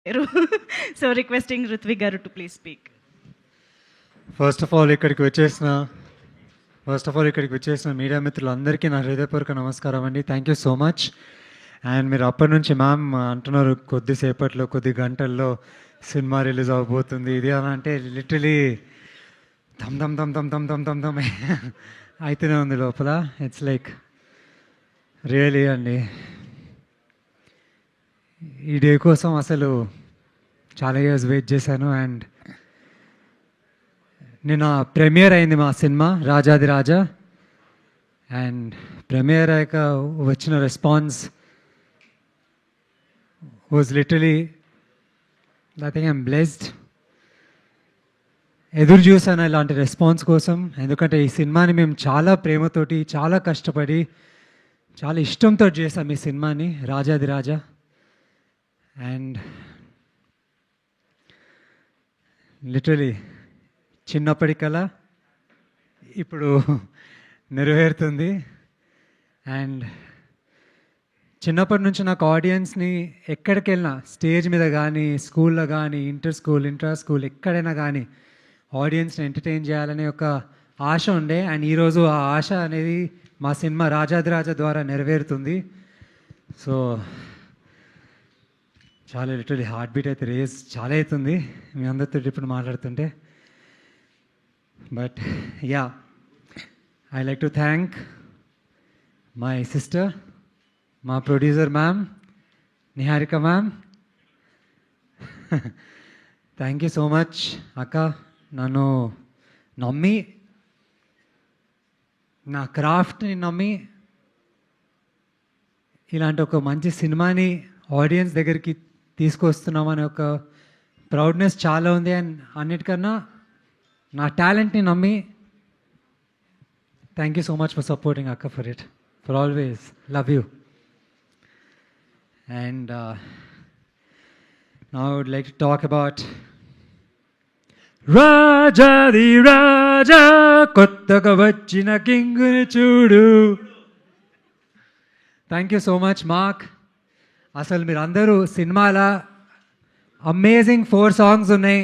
So requesting Ritvik Garu to please speak. First of all ఇక్కడికి వచ్చేసిన media మిత్రులందరికీ నా హృదయపూర్వక నమస్కారం అండి. Thank you so much. And మీరు అప్పటి నుంచి మ్యామ్ అంటున్నారు కొద్దిసేపట్లో కొద్ది గంటల్లో సినిమా రిలీజ్ అవబోతుంది ఇది అని అంటే లిటరలీ దమ్ దమ్ దమ్ దమ్ దమ్ దమ్ దమ్ దమ్ అయితేనే ఉంది లోపల. ఇట్స్ లైక్ రియలీ అండి ఈ డే కోసం అసలు చాలా ఇయర్స్ వెయిట్ చేశాను. అండ్ నిన్న ప్రీమియర్ అయింది మా సినిమా రాజాది రాజా. అండ్ ప్రీమియర్ అయ్యాక వచ్చిన response was literally I think I'm blessed. ఎదురు చూసాను ఇలాంటి రెస్పాన్స్ కోసం, ఎందుకంటే ఈ సినిమాని మేము చాలా ప్రేమతోటి చాలా కష్టపడి చాలా ఇష్టంతో చేసాం ఈ సినిమాని రాజాది రాజా. అండ్ లిటరలీ చిన్నప్పటి కల ఇప్పుడు నెరవేరుతుంది. అండ్ చిన్నప్పటి నుంచి నాకు ఆడియన్స్ని ఎక్కడికి వెళ్ళినా స్టేజ్ మీద కానీ స్కూల్లో కానీ ఇంట్రా స్కూల్ ఎక్కడైనా కానీ ఆడియన్స్ని ఎంటర్టైన్ చేయాలనే ఒక ఆశ ఉండే. అండ్ ఈరోజు ఆ ఆశ అనేది మా సినిమా రాజాది రాజా ద్వారా నెరవేరుతుంది. సో చాలా లిటరలీ హార్ట్ బీట్ అయితే రేజ్ చాలా అవుతుంది మీ అందరితో ఇప్పుడు మాట్లాడుతుంటే. But yeah, I like to thank my sister, మా producer ma'am Niharika ma'am. Thank you so much అక్క, నన్ను నమ్మి నా క్రాఫ్ట్ని నమ్మి ఇలాంటి ఒక మంచి సినిమాని ఆడియన్స్ దగ్గరికి తీసుకొస్తున్నామనే ఒక ప్రౌడ్నెస్ చాలా ఉంది. అండ్ అన్నిటికన్నా నా టాలెంట్ని నమ్మి thank you so much for supporting అక్క, for it, for always love you. And now I would like to talk about Rajadhi Raja కొత్తగా వచ్చిన కింగ్ని చూడు. Thank you so much Mark. అసలు మీరు అందరూ సినిమాలో అమేజింగ్ 4 సాంగ్స్ ఉన్నాయి.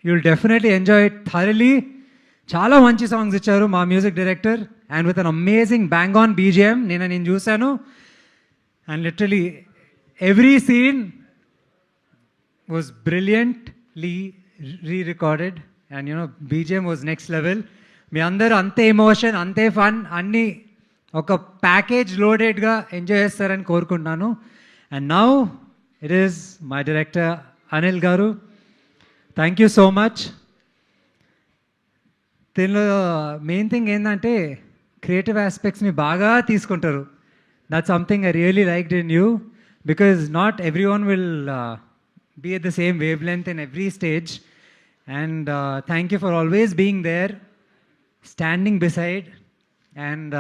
You'll definitely enjoy it thoroughly. చాలా మంచి సాంగ్స్ ఇచ్చారు మా music director and with an amazing bang on BGM. నేను చూశాను. And literally every scene was brilliantly re-recorded and you know BGM was next level. మీ అందరూ అంతే ఎమోషన్ అంతే ఫన్ అన్నీ ఒక ప్యాకేజ్ లోడెడ్గా ఎంజాయ్ చేస్తారని కోరుకుంటున్నాను. And now it is my director Anil garu. Thank you so much. దీనిలో మెయిన్ థింగ్ ఏంటంటే క్రియేటివ్ ఆస్పెక్ట్స్ని బాగా తీసుకుంటారు. That something I really liked in you, because not every one will be at the same wavelength in every stage. And thank you for always being there, standing beside. And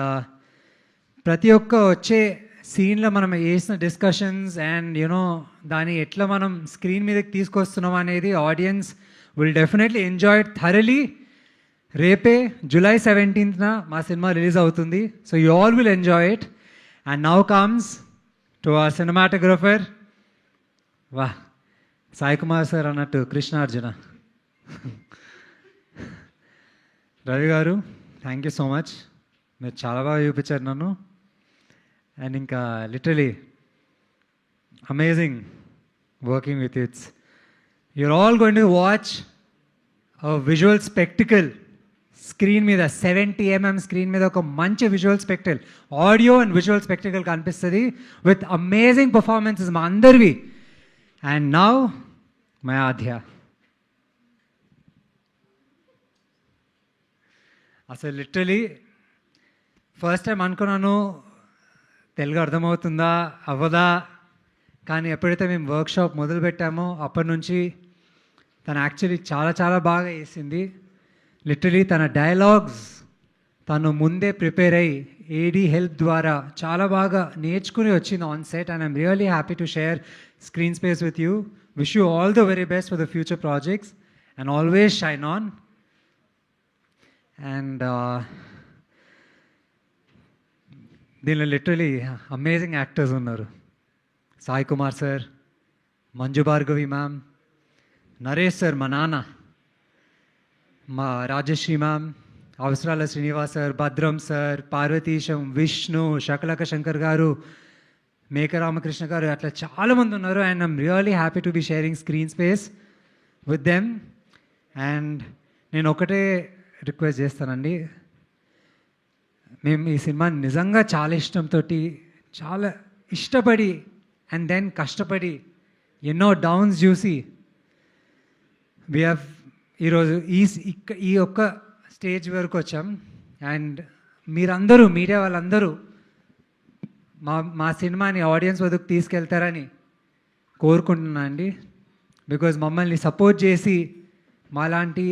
ప్రతి ఒక్క వచ్చే సీన్లో మనం చేసిన discussions and you know దాన్ని ఎట్లా మనం screen మీదకి తీసుకొస్తున్నాం అనేది audience will definitely enjoy it thoroughly. రేపే July 17th మా సినిమా రిలీజ్ అవుతుంది. So you all will enjoy it. And now comes to our cinematographer. వా, సాయి కుమార్ సార్ అన్నట్టు కృష్ణార్జున. రవి గారు, థ్యాంక్ యూ సో మచ్. మీరు చాలా బాగా చూపించారు నన్ను. అండ్ ఇంకా literally amazing working with its. You are all going to watch visual spectacle screen మీద 70 mm స్క్రీన్ మీద ఒక మంచి visual spectacle, audio and visual spectacle కనిపిస్తుంది విత్ అమేజింగ్ పర్ఫార్మెన్సెస్ మా అందరివి. And now my Aadhya. అసలు లిటరలీ ఫస్ట్ టైం అనుకున్నాను తెలుగు అర్థమవుతుందా అవ్వదా, కానీ ఎప్పుడైతే మేము వర్క్షాప్ మొదలుపెట్టామో అప్పటి నుంచి తను యాక్చువల్లీ చాలా చాలా బాగా వేసింది. లిటరలీ తన డైలాగ్స్ తను ముందే ప్రిపేర్ అయ్యి ఏడీ హెల్ప్ ద్వారా చాలా బాగా నేర్చుకుని వచ్చింది on set. And I'm really happy to share screen space with you. Wish you all the very best for the future projects and always shine on. And దీనిలో లిటరలీ అమేజింగ్ యాక్టర్స్ ఉన్నారు. Sai Kumar sir, Manju Bhargavi ma'am, Naresh sir మా నాన్న, మా Rajshri ma'am, అవసరాల Srinivas sir, భద్రం sir, Parvateesam, Vishnu, Shakalaka Shankar గారు, మేక రామకృష్ణ గారు, అట్లా చాలామంది ఉన్నారు. And I'm really happy to be sharing screen space with them. And నేను ఒకటే రిక్వెస్ట్ చేస్తానండి, మేము ఈ సినిమాని నిజంగా చాలా ఇష్టంతో, చాలా ఇష్టపడి అండ్ దెన్ కష్టపడి ఎన్నో డౌన్స్ చూసి వి హ్యావ్ ఈరోజు ఈ ఒక్క స్టేజ్ వరకు వచ్చాం. అండ్ మీరందరూ, మీడియా వాళ్ళందరూ మా సినిమాని ఆడియన్స్ వద్దకు తీసుకెళ్తారని కోరుకుంటున్నాను అండి. బికాజ్ మమ్మల్ని సపోర్ట్ చేసి మాలాంటి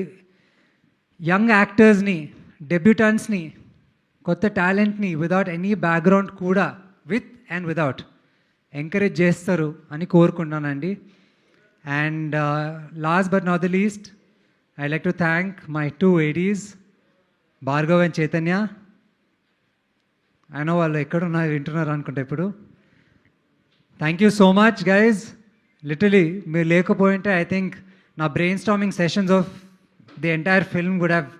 యంగ్ యాక్టర్స్ని, డెబ్యూటెంట్స్ని, కొత్త టాలెంట్ని వితౌట్ ఎనీ బ్యాక్గ్రౌండ్ కూడా విత్ అండ్ వితౌట్ ఎంకరేజ్ చేస్తారు అని కోరుకుంటున్నానండి. And last but not the least, I like to thank my 2 ADs, Bhargav and Chaitanya. అయినా వాళ్ళు ఎక్కడున్నారు, వింటున్నారు అనుకుంటా ఇప్పుడు. Thank you so much guys. Literally మీరు లేకపోయింటే ఐ థింక్ నా brainstorming sessions of the entire film would have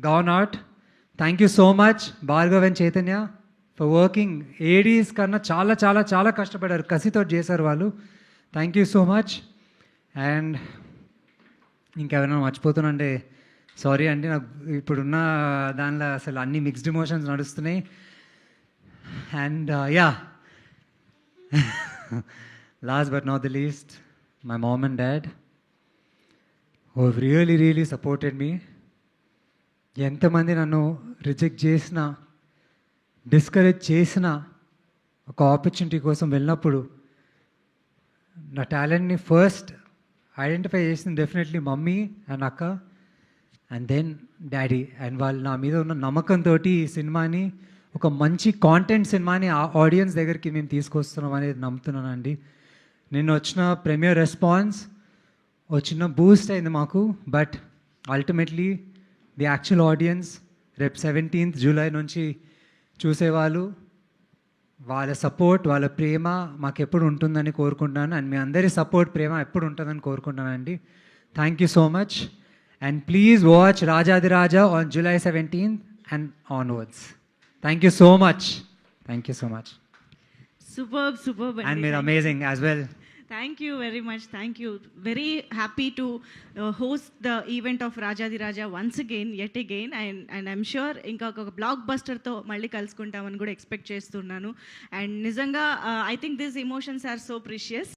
gone out. Thank you so much Bhargav and Chaitanya for working. ADs కన్నా చాలా చాలా చాలా కష్టపడారు, కసితో చేశారు వాళ్ళు. Thank you so much. And ఇంకెవరైనా మర్చిపోతున్నానంటే సారీ అండి, నాకు ఇప్పుడున్న దానిలో అసలు అన్ని మిక్స్డ్ ఎమోషన్స్ నడుస్తున్నాయి. And yeah, last but not the least, my mom and dad who really really supported me. ఎంతమంది నన్ను రిజెక్ట్ చేసినా, డిస్కరేజ్ చేసినా, ఒక ఆపర్చునిటీ కోసం వెళ్ళినప్పుడు నా టాలెంట్ని ఫస్ట్ ఐడెంటిఫై చేసింది డెఫినెట్లీ మమ్మీ అండ్ అక్క, అండ్ దెన్ డాడీ. అండ్ వాళ్ళు నా మీద ఉన్న నమ్మకంతో ఈ సినిమాని, ఒక మంచి కాంటెంట్ సినిమాని ఆడియన్స్ దగ్గరికి మేము తీసుకొస్తున్నాం అనేది నమ్ముతున్నానండి. నిన్న వచ్చిన ప్రీమియర్ రెస్పాన్స్ ఒక చిన్న బూస్ట్ అయింది మాకు, but ultimately the actual audience రేపు 17th జూలై నుంచి చూసేవాళ్ళు, వాళ్ళ సపోర్ట్, వాళ్ళ ప్రేమ మాకు ఎప్పుడు ఉంటుందని కోరుకుంటున్నాను. అండ్ మీ అందరి సపోర్ట్, ప్రేమ ఎప్పుడు ఉంటుందని కోరుకుంటున్నానండి. Thank you so much. And please watch Rajadhiraja on July 17th and onwards. Thank you so much. Thank you so much. Superb. And మీరు amazing as well. Thank you very much. Thank you. Very happy to host the event of Rajadi Raja once again, yet again. And I'm sure ఇంకా ఒక black బస్టర్తో మళ్ళీ కలుసుకుంటామని కూడా expect చేస్తున్నాను. And నిజంగా I think these emotions are so precious.